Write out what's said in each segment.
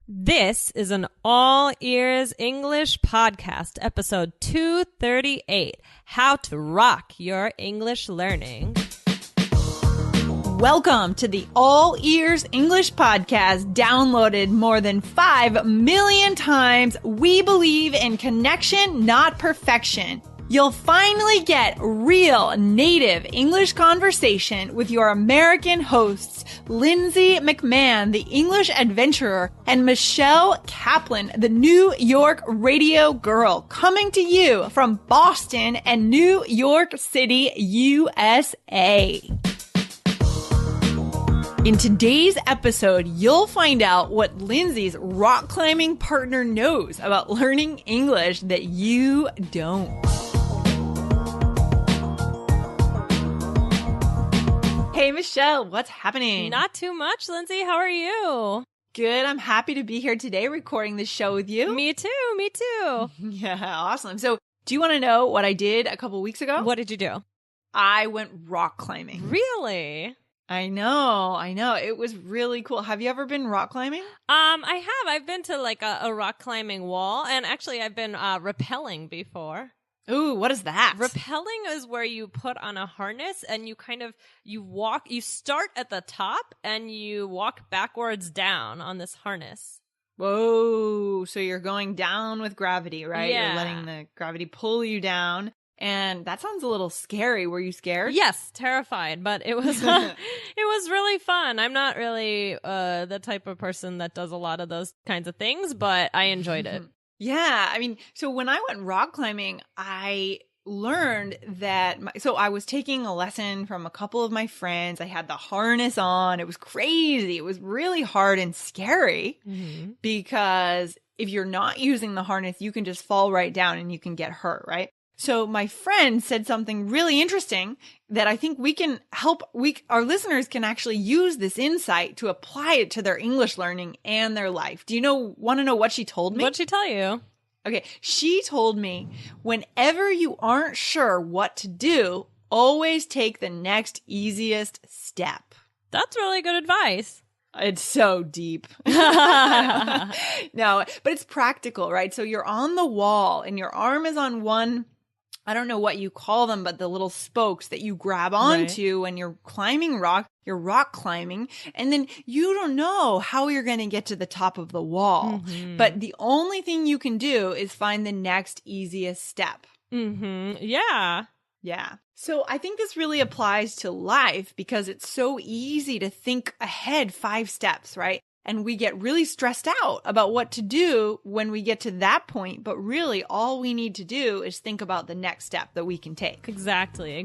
This is an All Ears English podcast, episode 238, How to Rock Your English Learning. Welcome to the All Ears English podcast, downloaded more than 5 million times. We believe in connection, not perfection. You'll finally get real native English conversation with your American hosts, Lindsay McMahon, the English adventurer, and Michelle Kaplan, the New York radio girl, coming to you from Boston and New York City, USA. In today's episode, you'll find out what Lindsay's rock climbing partner knows about learning English that you don't. Hey, Michelle, what's happening? Not too much, Lindsay. How are you? Good. I'm happy to be here today recording this show with you. Me too. Yeah, awesome. So, do you want to know what I did a couple weeks ago? What did you do? I went rock climbing. Really? I know. It was really cool. Have you ever been rock climbing? I have. I've been to like a rock climbing wall, and actually I've been rappelling before. Ooh, what is that? Rappelling is where you put on a harness and you start at the top and you walk backwards down on this harness. Whoa. So you're going down with gravity, right? Yeah. You're letting the gravity pull you down. And that sounds a little scary. Were you scared? Yes, terrified, but it was it was really fun. I'm not really the type of person that does a lot of those kinds of things, but I enjoyed it. Yeah. I mean, so when I went rock climbing, I learned that, so I was taking a lesson from a couple of my friends. I had the harness on. It was crazy. It was really hard and scary because if you're not using the harness, you can just fall right down and you can get hurt, right? So my friend said something really interesting that I think our listeners can actually use this insight to apply it to their English learning and their life. Do you want to know what she told me? What'd she tell you? Okay. She told me, whenever you aren't sure what to do, always take the next easiest step. That's really good advice. It's so deep. No, but it's practical, right? So you're on the wall and your arm is on one, I don't know what you call them, but the little spokes that you grab onto when you're climbing rock, you're rock climbing, and then you don't know how you're going to get to the top of the wall. But the only thing you can do is find the next easiest step. Yeah. Yeah. So I think this really applies to life because it's so easy to think ahead 5 steps, right? And we get really stressed out about what to do when we get to that point. But really, all we need to do is think about the next step that we can take. Exactly.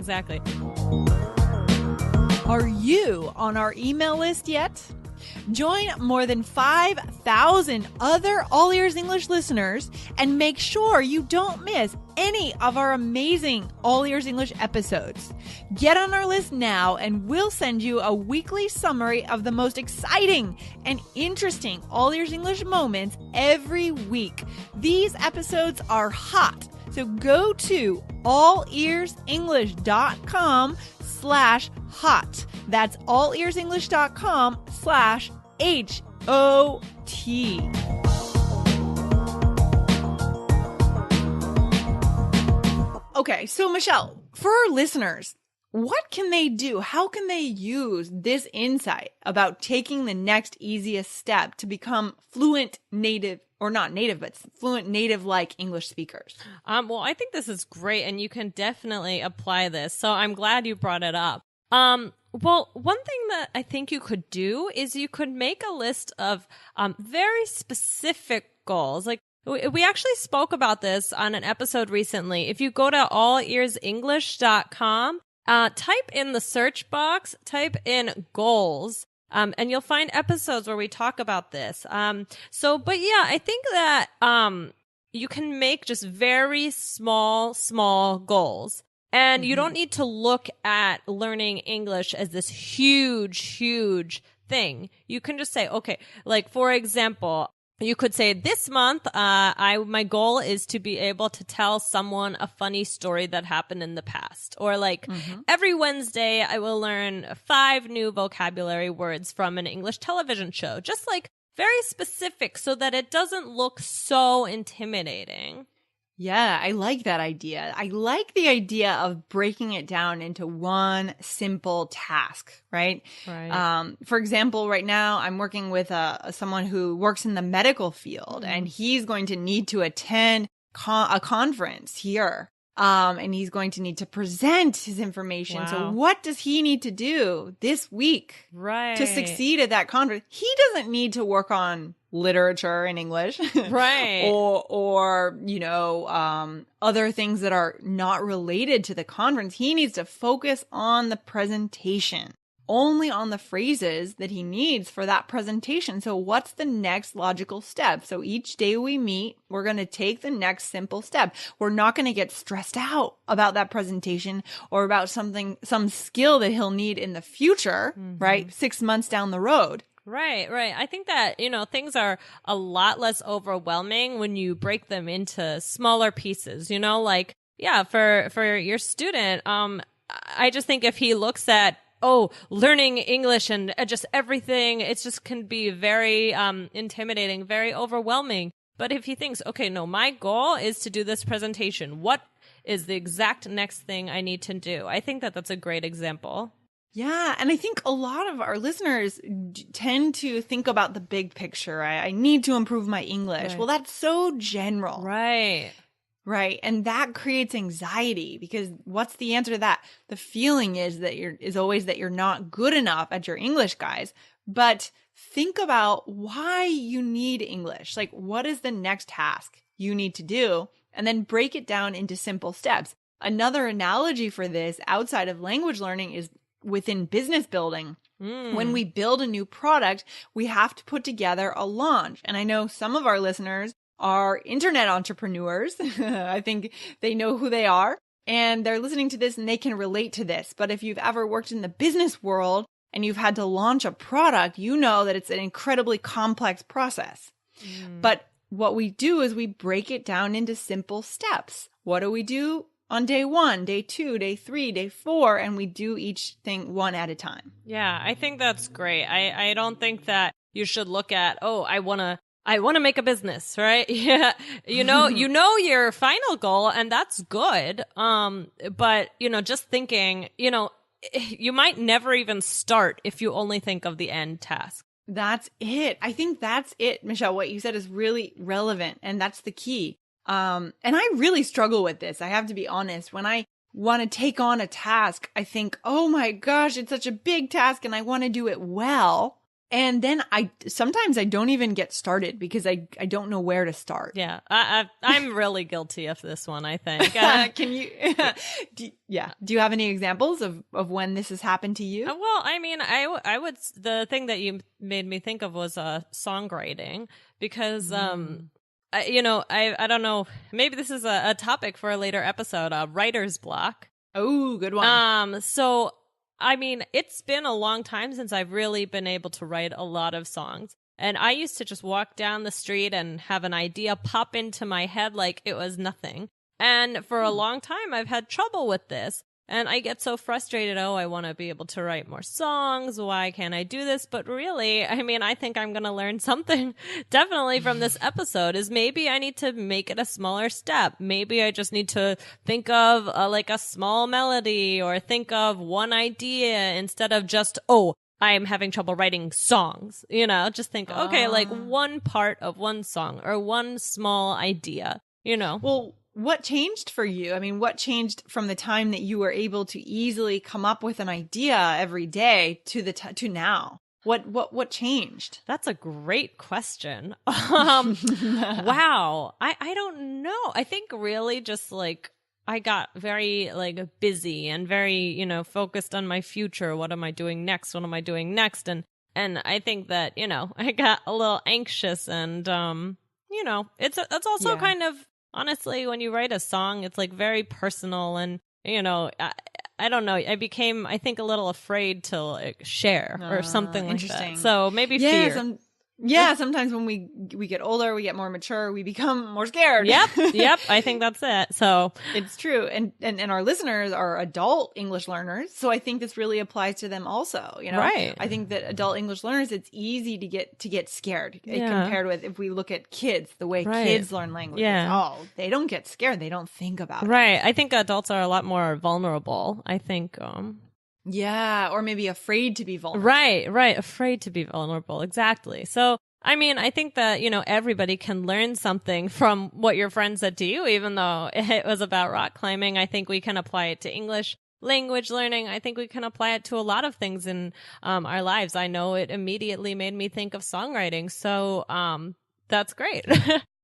Are you on our email list yet? Join more than 5,000 other All Ears English listeners and make sure you don't miss any of our amazing All Ears English episodes. Get on our list now and we'll send you a weekly summary of the most exciting and interesting All Ears English moments every week. These episodes are hot, so go to allearsenglish.com/hot. That's allearsenglish.com/HOT. Okay, so Michelle, for our listeners, what can they do? How can they use this insight about taking the next easiest step to become fluent native, or not native, but fluent native-like English speakers? Well, I think this is great, and you can definitely apply this. So I'm glad you brought it up. Well, one thing that I think you could do is you could make a list of very specific goals. Like we actually spoke about this on an episode recently. If you go to allearsenglish.com, type in the search box, type in goals, and you'll find episodes where we talk about this. But yeah, I think that you can make just very small goals. And you don't need to look at learning English as this huge thing. You can just say, okay, like for example, you could say this month, my goal is to be able to tell someone a funny story that happened in the past. Or like every Wednesday, I will learn 5 new vocabulary words from an English television show. Just like very specific so that it doesn't look so intimidating. Yeah, I like that idea. I like the idea of breaking it down into one simple task, right? Right. For example, right now I'm working with someone who works in the medical field, and he's going to need to attend a conference here. And he's going to need to present his information. So Wow. what does he need to do this week Right. to succeed at that conference? He doesn't need to work on literature in English. Right. or other things that are not related to the conference. He needs to focus on the presentation, only on the phrases that he needs for that presentation. So what's the next logical step? So each day we meet, we're going to take the next simple step. We're not going to get stressed out about that presentation or about some skill that he'll need in the future, right? 6 months down the road. Right, right. I think that, things are a lot less overwhelming when you break them into smaller pieces, like, yeah, for your student, I just think if he looks at, learning English and just everything, it just can be very intimidating, very overwhelming. But if he thinks, okay, no, my goal is to do this presentation, what is the exact next thing I need to do? I think that that's a great example. Yeah. And I think a lot of our listeners tend to think about the big picture. I need to improve my English. Right. Well, that's so general. Right. Right. And that creates anxiety because what's the answer to that? The feeling is always that you're not good enough at your English, guys. But think about why you need English. Like, what is the next task you need to do? And then break it down into simple steps. Another analogy for this outside of language learning is within business building. When we build a new product, we have to put together a launch. And I know some of our listeners are internet entrepreneurs. I think they know who they are and they're listening to this and they can relate to this. But if you've ever worked in the business world and you've had to launch a product, you know that it's an incredibly complex process. But what we do is we break it down into simple steps. What do we do on day 1, day 2, day 3, day 4, and we do each thing one at a time. Yeah, I think that's great. I don't think that you should look at, I want to make a business, right? Yeah. You know your final goal and that's good. But just thinking, you might never even start if you only think of the end task. That's it. I think that's it, Michelle. What you said is really relevant and that's the key. And I really struggle with this. I have to be honest. When I want to take on a task, I think, oh my gosh, it's such a big task and I want to do it well. And then sometimes I don't even get started because I don't know where to start. Yeah. I'm really guilty of this one, I think. Can you, do you have any examples of when this has happened to you? Well, I mean, I would, the thing that you made me think of was songwriting because, I don't know. Maybe this is a topic for a later episode. Writer's block. Oh, good one. So I mean, it's been a long time since I've really been able to write a lot of songs. And I used to just walk down the street and have an idea pop into my head like it was nothing. And for a long time, I've had trouble with this. And I get so frustrated. I want to be able to write more songs. Why can't I do this? But really, I mean, I think I'm going to learn something definitely from this episode is maybe I need to make it a smaller step. Maybe I just need to think of like a small melody or think of one idea instead of just, I'm having trouble writing songs, just think, okay, like one part of one song or one small idea, Well, what changed for you? I mean, what changed from the time that you were able to easily come up with an idea every day to now? What changed? That's a great question. Wow. I don't know. I think really just like I got very like busy and very, focused on my future. What am I doing next? What am I doing next? And I think that, I got a little anxious and it's also kind of honestly, when you write a song, it's like very personal and, I don't know. I became, I think, a little afraid to like share or something like that. So maybe fear. Yeah, sometimes when we get older, we get more mature, we become more scared. Yep. I think that's it. So it's true. And our listeners are adult English learners. So I think this really applies to them also. You know, right. I think that adult English learners, it's easy to get scared compared with if we look at kids, the way kids learn languages. Yeah. Oh, they don't get scared. They don't think about it. Right. I think adults are a lot more vulnerable. I think, yeah, or maybe afraid to be vulnerable. Right. Afraid to be vulnerable. Exactly. So, I mean, I think that, you know, everybody can learn something from what your friend said to you, even though it was about rock climbing. I think we can apply it to English language learning. I think we can apply it to a lot of things in our lives. I know it immediately made me think of songwriting. So, that's great.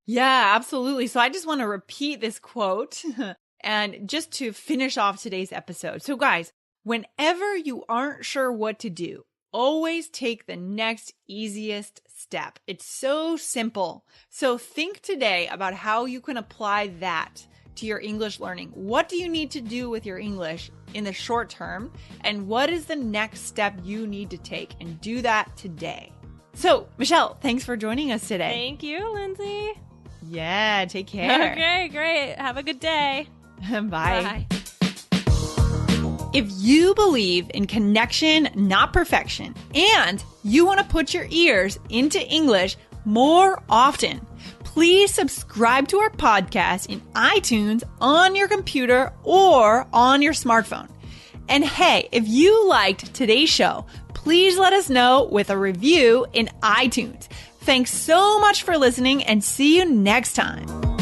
Yeah, absolutely. So I just want to repeat this quote and just to finish off today's episode. So guys, whenever you aren't sure what to do, always take the next easiest step. It's so simple. So think today about how you can apply that to your English learning. What do you need to do with your English in the short term? And what is the next step you need to take? And do that today. So, Michelle, thanks for joining us today. Thank you, Lindsay. Yeah, take care. Okay, great. Have a good day. Bye. If you believe in connection, not perfection, and you want to put your ears into English more often, please subscribe to our podcast in iTunes on your computer or on your smartphone. And hey, if you liked today's show, please let us know with a review in iTunes. Thanks so much for listening and see you next time.